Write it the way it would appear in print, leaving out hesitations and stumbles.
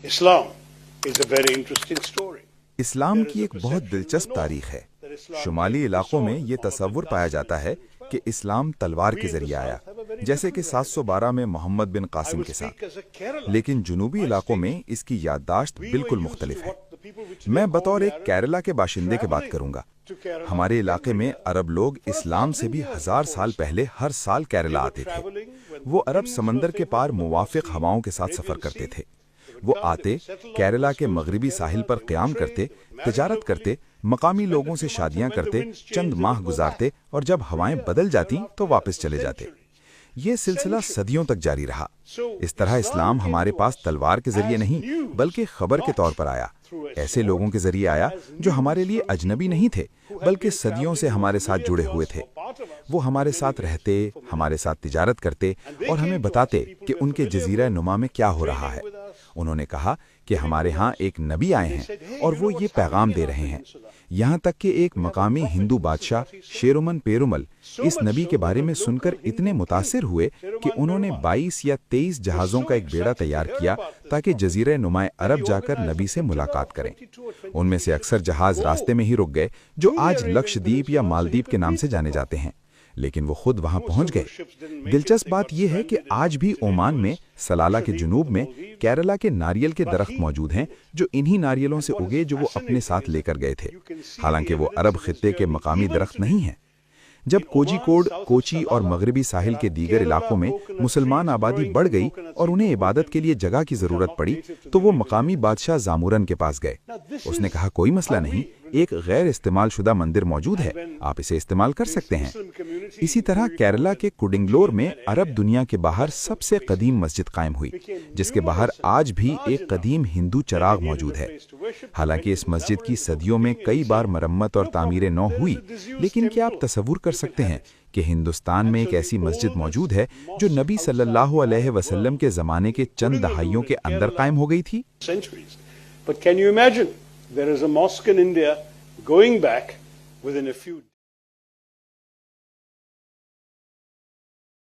Islam is a very interesting story. اسلام کی ایک بہت دلچسپ تاریخ ہے۔ شمالی علاقوں میں یہ تصور پایا جاتا ہے کہ اسلام تلوار کے ذریعے آیا، جیسے کہ 712 میں محمد بن قاسم کے ساتھ، لیکن جنوبی علاقوں میں اس کی یادداشت بالکل مختلف ہے۔ میں بطور ایک کیرلا کے باشندے کی بات کروں گا۔ ہمارے علاقے میں عرب لوگ اسلام سے بھی 1000 سال پہلے ہر سال کیرلا آتے تھے۔ وہ عرب سمندر کے پار موافق ہواؤں کے ساتھ سفر کرتے تھے۔ وہ آتے، کیرلا کے مغربی ساحل پر قیام کرتے، تجارت کرتے، مقامی لوگوں سے شادیاں کرتے، چند ماہ گزارتے، اور جب ہوائیں بدل جاتی تو واپس چلے جاتے۔ یہ سلسلہ صدیوں تک جاری رہا۔ اس طرح اسلام ہمارے پاس تلوار کے ذریعے نہیں بلکہ خبر کے طور پر آیا، ایسے لوگوں کے ذریعے آیا جو ہمارے لیے اجنبی نہیں تھے بلکہ صدیوں سے ہمارے ساتھ جڑے ہوئے تھے۔ وہ ہمارے ساتھ رہتے، ہمارے ساتھ تجارت کرتے اور ہمیں بتاتے کہ ان کے جزیرہ نما میں کیا ہو رہا ہے۔ انہوں نے کہا کہ ہمارے ہاں ایک نبی آئے ہیں اور وہ یہ پیغام دے رہے ہیں، یہاں تک کہ ایک مقامی ہندو بادشاہ شیرومن پیرومل اس نبی کے بارے میں سن کر اتنے متاثر ہوئے کہ انہوں نے 22 یا 23 جہازوں کا ایک بیڑا تیار کیا تاکہ جزیرہ نما عرب جا کر نبی سے ملاقات کریں۔ ان میں سے اکثر جہاز راستے میں ہی رک گئے، جو آج لکشدیپ یا مالدیپ کے نام سے جانے جاتے ہیں، لیکن وہ خود وہاں پہنچ گئے۔ دلچسپ بات یہ ہے کہ آج بھی عمان میں سلالہ کے جنوب میں کیرلا کے ناریل کے درخت موجود ہیں، جو انہی ناریلوں سے اگے جو وہ اپنے ساتھ لے کر گئے تھے، حالانکہ وہ عرب خطے کے مقامی درخت نہیں ہیں۔ جب کوجی کوڈ، کوچی اور مغربی ساحل کے دیگر علاقوں میں مسلمان آبادی بڑھ گئی اور انہیں عبادت کے لیے جگہ کی ضرورت پڑی تو وہ مقامی بادشاہ زامورن کے پاس گئے۔ اس نے کہا کوئی مسئلہ نہیں، ایک غیر استعمال شدہ مندر موجود ہے، آپ اسے استعمال کر سکتے ہیں۔ اسی طرح کیرلا کے کوڈنگلور میں عرب دنیا کے باہر سب سے قدیم مسجد قائم ہوئی، جس کے باہر آج بھی ایک قدیم ہندو چراغ موجود ہے۔ حالانکہ اس مسجد کی صدیوں میں کئی بار مرمت اور تعمیر نو ہوئی، لیکن کیا آپ تصور کر سکتے ہیں کہ ہندوستان میں ایک ایسی مسجد موجود ہے جو نبی صلی اللہ علیہ وسلم کے زمانے کے چند دہائیوں کے اندر قائم ہو گئی تھی؟ But can you imagine there is a mosque in India going back within a few